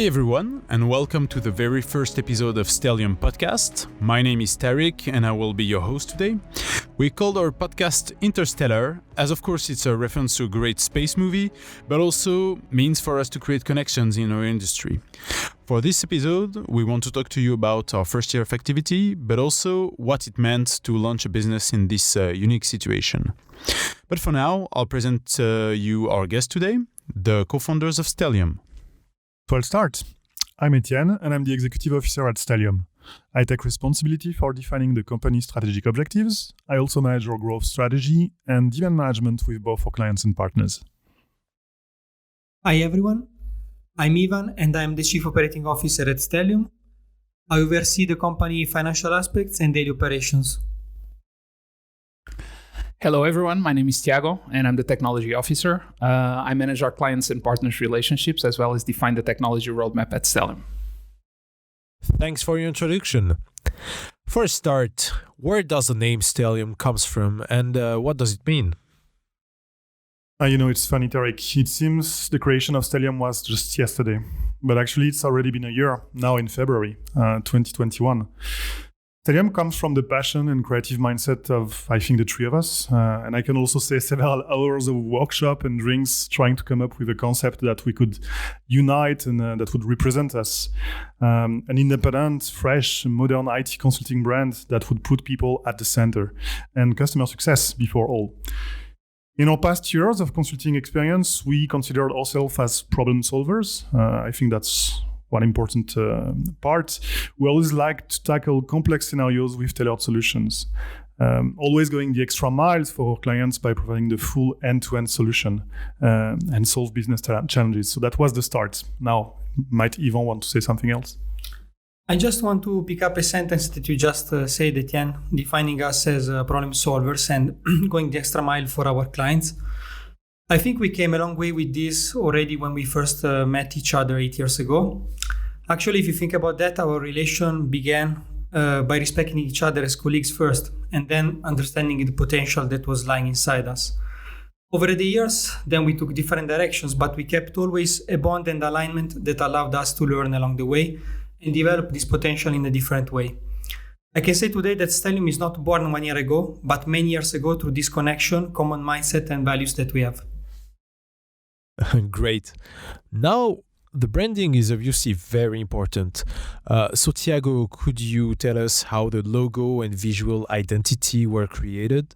Hi everyone, and welcome to the very first episode of Stellium Podcast. My name is Tariq, and I will be your host today. We called our podcast InterStellar, as of course it's a reference to a great space movie, but also means for us to create connections in our industry. For this episode, we want to talk to you about our first year of activity, but also what it meant to launch a business in this unique situation. But for now, I'll present you our guest today, the co-founders of Stellium. So I'll start. I'm Etienne, and I'm the executive officer at Stellium. I take responsibility for defining the company's strategic objectives. I also manage our growth strategy and demand management with both our clients and partners. Hi everyone, I'm Ivan and I'm the Chief Operating Officer at Stellium. I oversee the company financial aspects and daily operations. Hello everyone, my name is Thiago and I'm the Technology Officer. I manage our clients and partners relationships as well as define the technology roadmap at Stellium. Thanks for your introduction. For a start, where does the name Stellium comes from and what does it mean? It's funny, Tariq. It seems the creation of Stellium was just yesterday, but actually it's already been a year, now in February 2021. Stellium comes from the passion and creative mindset of, I think, the three of us. And I can also say several hours of workshop and drinks trying to come up with a concept that we could unite and that would represent us. An independent, fresh, modern IT consulting brand that would put people at the center and customer success before all. In our past years of consulting experience, we considered ourselves as problem solvers. I think that's one important part. We always like to tackle complex scenarios with tailored solutions, always going the extra miles for our clients by providing the full end-to-end solution and solve business challenges. So that was the start. Now, might Ivan want to say something else? I just want to pick up a sentence that you just said, Etienne, defining us as problem solvers and going the extra mile for our clients. I think we came a long way with this already when we first met each other 8 years ago. Actually, if you think about that, our relation began by respecting each other as colleagues first, and then understanding the potential that was lying inside us. Over the years, then we took different directions, but we kept always a bond and alignment that allowed us to learn along the way and develop this potential in a different way. I can say today that Stellium is not born 1 year ago, but many years ago through this connection, common mindset and values that we have. Great. Now, the branding is obviously very important. So, Thiago, could you tell us how the logo and visual identity were created?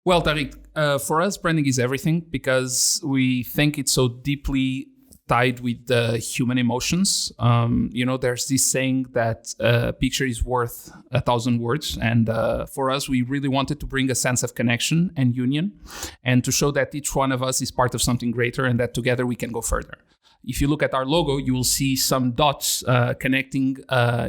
Well, Tariq, for us, branding is everything because we think it's so deeply tied with the human emotions. There's this saying that a picture is worth 1,000 words. And for us, we really wanted to bring a sense of connection and union and to show that each one of us is part of something greater and that together we can go further. If you look at our logo, you will see some dots connecting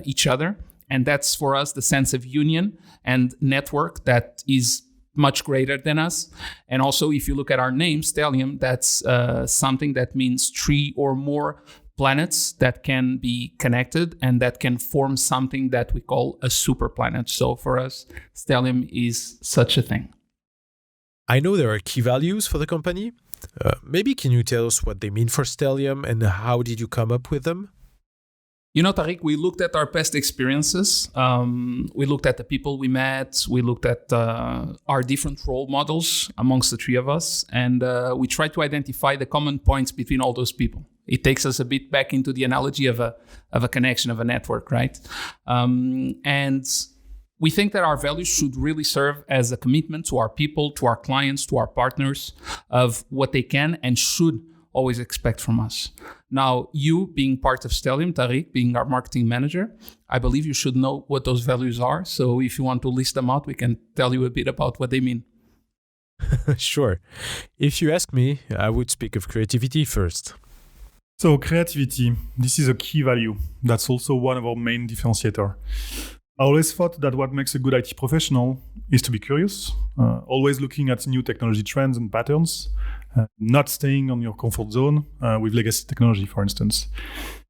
each other. And that's for us the sense of union and network that is much greater than us. And also, if you look at our name, Stellium, that's something that means 3 or more planets that can be connected and that can form something that we call a super planet. So for us, Stellium is such a thing. I know there are key values for the company. Maybe can you tell us what they mean for Stellium and how did you come up with them? Tariq, we looked at our past experiences. We looked at the people we met. We looked at our different role models amongst the three of us. And we tried to identify the common points between all those people. It takes us a bit back into the analogy of a connection, of a network, right? And we think that our values should really serve as a commitment to our people, to our clients, to our partners of what they can and should always expect from us. Now, you being part of Stellium, Tariq, being our marketing manager, I believe you should know what those values are. So if you want to list them out, we can tell you a bit about what they mean. Sure. If you ask me, I would speak of creativity first. So creativity, this is a key value. That's also one of our main differentiator. I always thought that what makes a good IT professional is to be curious, always looking at new technology trends and patterns, not staying on your comfort zone with legacy technology, for instance.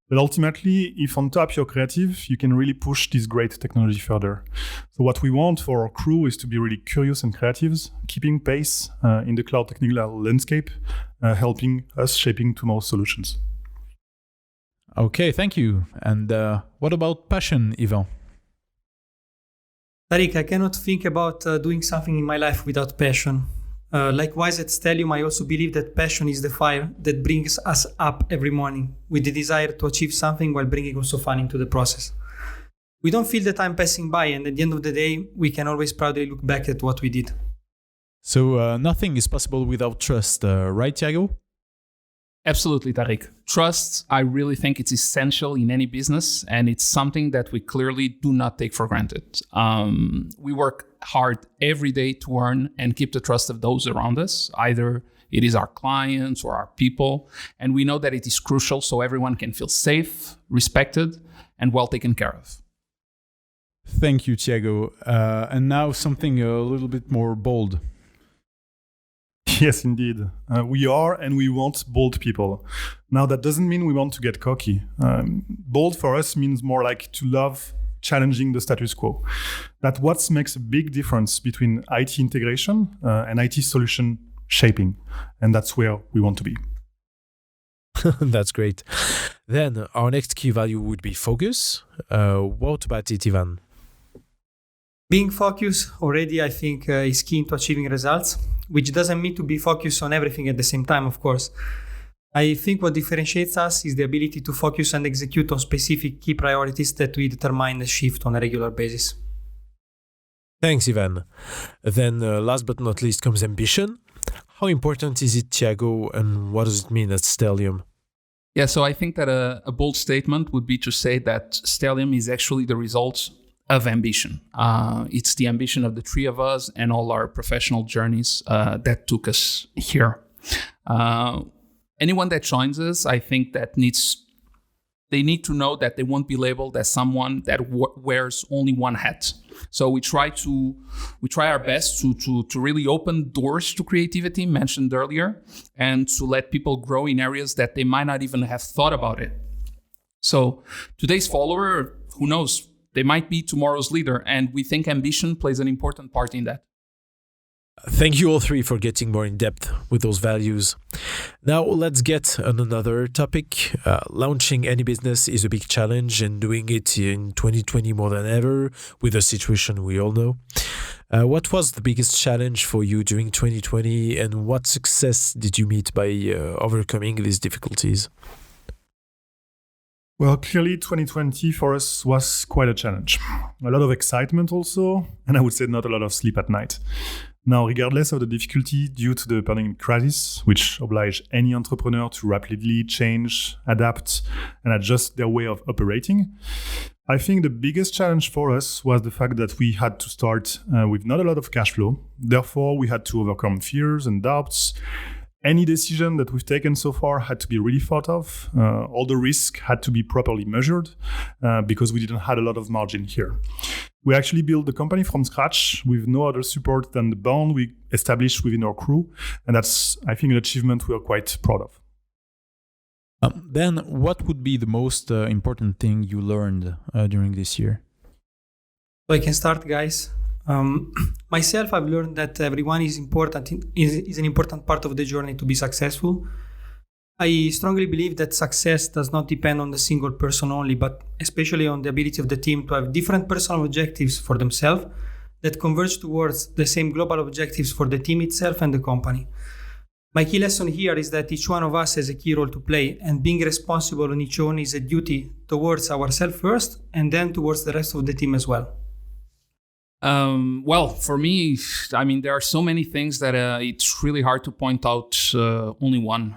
But ultimately, if on top you're creative, you can really push this great technology further. So what we want for our crew is to be really curious and creatives, keeping pace in the cloud technical landscape, helping us shaping tomorrow's solutions. Okay, thank you. And what about passion, Ivan? Tariq, I cannot think about doing something in my life without passion. Likewise, at Stellium, I also believe that passion is the fire that brings us up every morning with the desire to achieve something while bringing also fun into the process. We don't feel the time passing by, and at the end of the day, we can always proudly look back at what we did. So nothing is possible without trust, right, Thiago? Absolutely, Tariq. Trust, I really think it's essential in any business, and it's something that we clearly do not take for granted. We work hard every day to earn and keep the trust of those around us. Either it is our clients or our people, and we know that it is crucial so everyone can feel safe, respected, and well taken care of. Thank you, Thiago. And now something a little bit more bold. Yes, indeed. We are and we want bold people. Now, that doesn't mean we want to get cocky. Bold for us means more like to love challenging the status quo. That's what makes a big difference between IT integration and IT solution shaping. And that's where we want to be. That's great. Then our next key value would be focus. What about it, Ivan? Being focused already, I think, is key to achieving results, which doesn't mean to be focused on everything at the same time, of course. I think what differentiates us is the ability to focus and execute on specific key priorities that we determine and shift on a regular basis. Thanks, Ivan. Then last but not least comes ambition. How important is it, Thiago, and what does it mean at Stellium? Yeah, so I think that a bold statement would be to say that Stallion is actually the result of ambition. It's the ambition of the three of us and all our professional journeys that took us here. Anyone that joins us, I think that they need to know that they won't be labeled as someone that wears only one hat. So we try our best to really open doors to creativity mentioned earlier, and to let people grow in areas that they might not even have thought about it. So today's follower, who knows, they might be tomorrow's leader, and we think ambition plays an important part in that. Thank you all three for getting more in depth with those values. Now let's get on another topic. Launching any business is a big challenge, and doing it in 2020 more than ever with the situation we all know. What was the biggest challenge for you during 2020, and what success did you meet by overcoming these difficulties? Well, clearly 2020 for us was quite a challenge. A lot of excitement also, and I would say not a lot of sleep at night. Now, regardless of the difficulty due to the pandemic crisis, which obliged any entrepreneur to rapidly change, adapt, and adjust their way of operating, I think the biggest challenge for us was the fact that we had to start with not a lot of cash flow. Therefore, we had to overcome fears and doubts. Any decision that we've taken so far had to be really thought of. All the risk had to be properly measured because we didn't have a lot of margin here. We actually built the company from scratch with no other support than the bond we established within our crew. And that's, I think, an achievement we are quite proud of. Then what would be the most important thing you learned during this year? So I can start, guys. Myself, I've learned that everyone is an important part of the journey to be successful. I strongly believe that success does not depend on the single person only, but especially on the ability of the team to have different personal objectives for themselves that converge towards the same global objectives for the team itself and the company. My key lesson here is that each one of us has a key role to play, and being responsible on each own is a duty towards ourselves first and then towards the rest of the team as well. Well, for me, I mean, there are so many things that it's really hard to point out only one.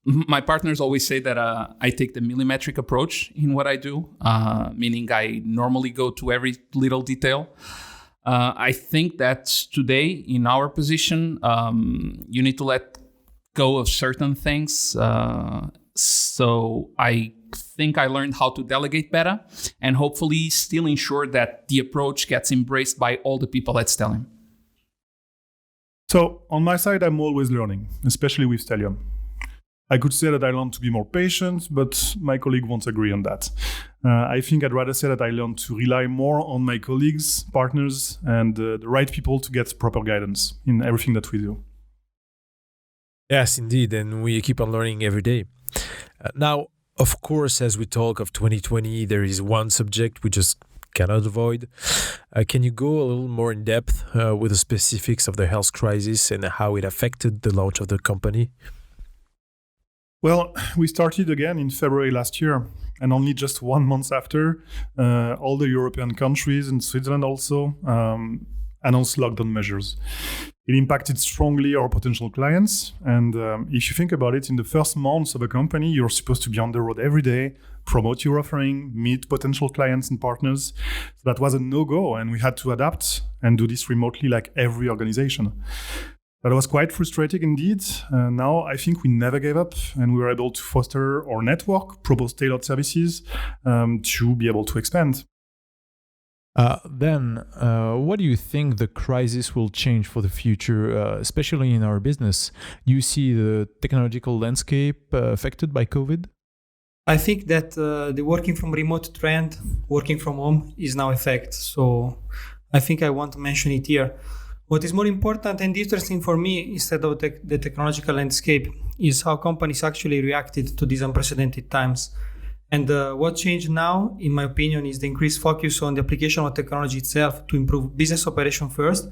My partners always say that I take the millimetric approach in what I do, meaning I normally go to every little detail. I think that today, in our position, you need to let go of certain things. So I think I learned how to delegate better and hopefully still ensure that the approach gets embraced by all the people at Stallion. So on my side, I'm always learning, especially with Stellium. I could say that I learned to be more patient, but my colleague won't agree on that. I think I'd rather say that I learned to rely more on my colleagues, partners, and the right people to get proper guidance in everything that we do. Yes, indeed, and we keep on learning every day. Now, Of course, as we talk of 2020, there is one subject we just cannot avoid. Can you go a little more in depth with the specifics of the health crisis and how it affected the launch of the company? Well, we started again in February last year, and only just 1 month after, all the European countries and Switzerland also announced lockdown measures. It impacted strongly our potential clients. And if you think about it, in the first months of a company, you're supposed to be on the road every day, promote your offering, meet potential clients and partners. So that was a no-go, and we had to adapt and do this remotely like every organization. That was quite frustrating indeed. Now I think we never gave up, and we were able to foster our network, propose tailored services to be able to expand. Then, what do you think the crisis will change for the future, especially in our business? Do you see the technological landscape affected by COVID? I think that the working from remote trend, working from home, is now a fact. So I think I want to mention it here. What is more important and interesting for me, instead of the technological landscape, is how companies actually reacted to these unprecedented times. And what changed now, in my opinion, is the increased focus on the application of technology itself to improve business operation first,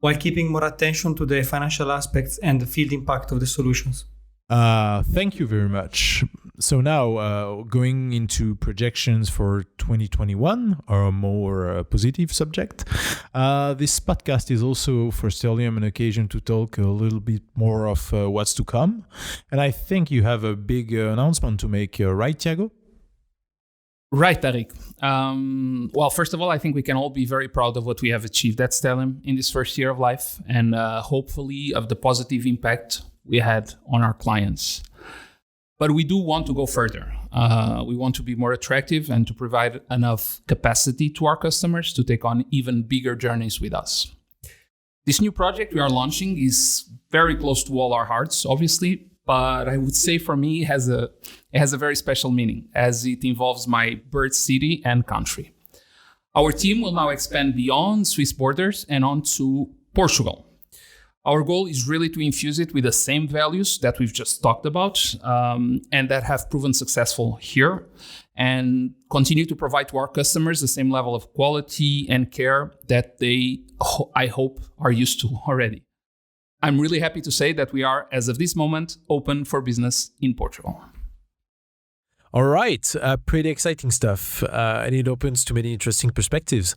while keeping more attention to the financial aspects and the field impact of the solutions. Thank you very much. So now, going into projections for 2021, or a more positive subject, this podcast is also for Stellium an occasion to talk a little bit more of what's to come. And I think you have a big announcement to make, right, Thiago? Right, Tariq. Well, first of all, I think we can all be very proud of what we have achieved at Stellium in this first year of life, and hopefully of the positive impact we had on our clients. But we do want to go further. We want to be more attractive and to provide enough capacity to our customers to take on even bigger journeys with us. This new project we are launching is very close to all our hearts, obviously, but I would say for me it has a very special meaning, as it involves my birth city and country. Our team will now expand beyond Swiss borders and onto Portugal. Our goal is really to infuse it with the same values that we've just talked about and that have proven successful here, and continue to provide to our customers the same level of quality and care that they, I hope, are used to already. I'm really happy to say that we are, as of this moment, open for business in Portugal. All right, pretty exciting stuff, and it opens to many interesting perspectives.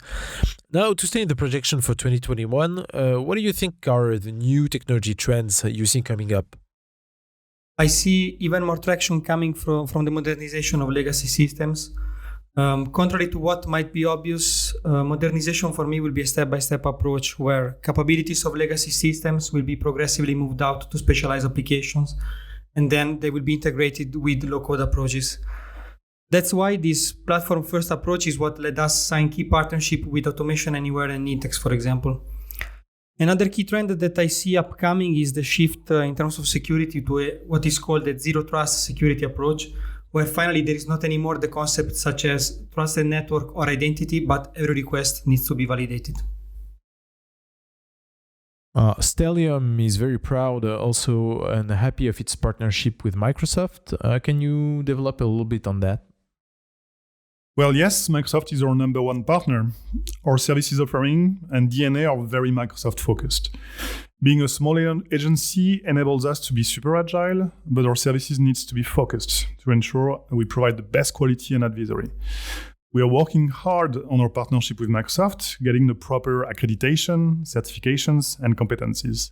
Now, to stay in the projection for 2021, what do you think are the new technology trends you see coming up? I see even more traction coming from the modernization of legacy systems. Contrary to what might be obvious, modernization for me will be a step-by-step approach where capabilities of legacy systems will be progressively moved out to specialized applications, and then they will be integrated with low-code approaches. That's why this platform-first approach is what led us sign key partnership with Automation Anywhere and Nintex, for example. Another key trend that I see upcoming is the shift in terms of security to what is called a zero-trust security approach, where finally there is not anymore the concept such as trusted network or identity, but every request needs to be validated. Stellium is very proud also and happy of its partnership with Microsoft. Can you develop a little bit on that? Well, yes, Microsoft is our number one partner. Our services offering and DNA are very Microsoft focused. Being a small agency enables us to be super agile, but our services needs to be focused to ensure we provide the best quality and advisory. We are working hard on our partnership with Microsoft, getting the proper accreditation, certifications, and competencies.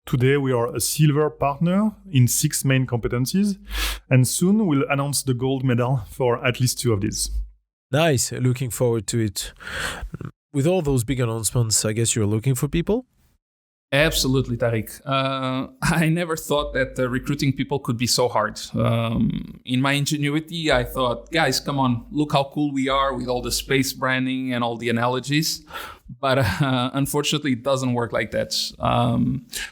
Today, we are a silver partner in 6 main competencies, and soon we'll announce the gold medal for at least 2 of these. Nice, looking forward to it. With all those big announcements, I guess you're looking for people? Absolutely, Tariq. I never thought that recruiting people could be so hard. In my ingenuity, I thought, guys, come on, look how cool we are with all the space branding and all the analogies. But unfortunately, it doesn't work like that.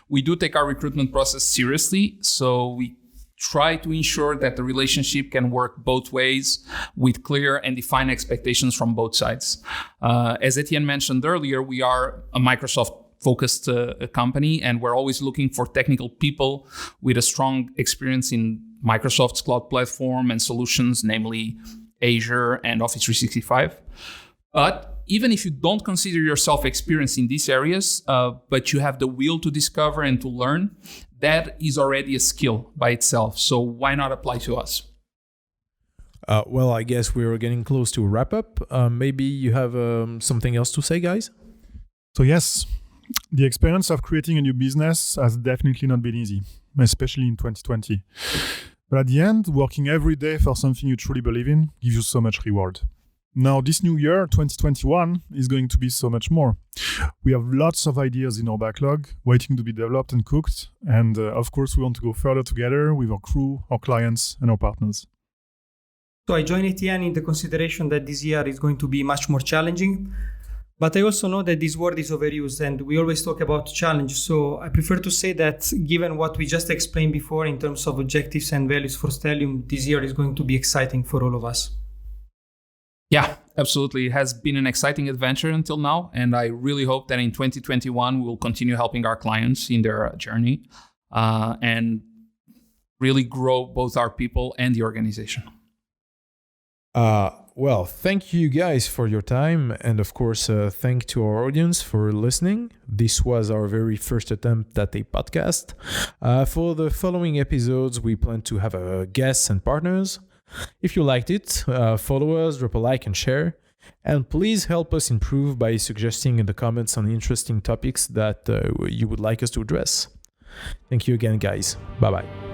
We do take our recruitment process seriously, so we try to ensure that the relationship can work both ways with clear and defined expectations from both sides. As Etienne mentioned earlier, we are a Microsoft-focused company, and we're always looking for technical people with a strong experience in Microsoft's cloud platform and solutions, namely Azure and Office 365. But even if you don't consider yourself experienced in these areas, but you have the will to discover and to learn, that is already a skill by itself. So why not apply to us? Well, I guess we're getting close to a wrap up. Maybe you have something else to say, guys? So yes, the experience of creating a new business has definitely not been easy, especially in 2020. But at the end, working every day for something you truly believe in gives you so much reward. Now, this new year, 2021, is going to be so much more. We have lots of ideas in our backlog, waiting to be developed and cooked. And of course, we want to go further together with our crew, our clients, and our partners. So I join Etienne in the consideration that this year is going to be much more challenging. But I also know that this word is overused and we always talk about challenge. So I prefer to say that given what we just explained before in terms of objectives and values for Stellium, this year is going to be exciting for all of us. Yeah, absolutely. It has been an exciting adventure until now. And I really hope that in 2021, we will continue helping our clients in their journey and really grow both our people and the organization. Well, thank you guys for your time. And of course, thank to our audience for listening. This was our very first attempt at a podcast. For the following episodes, we plan to have guests and partners. If you liked it, follow us, drop a like and share. And please help us improve by suggesting in the comments on interesting topics that you would like us to address. Thank you again, guys. Bye-bye.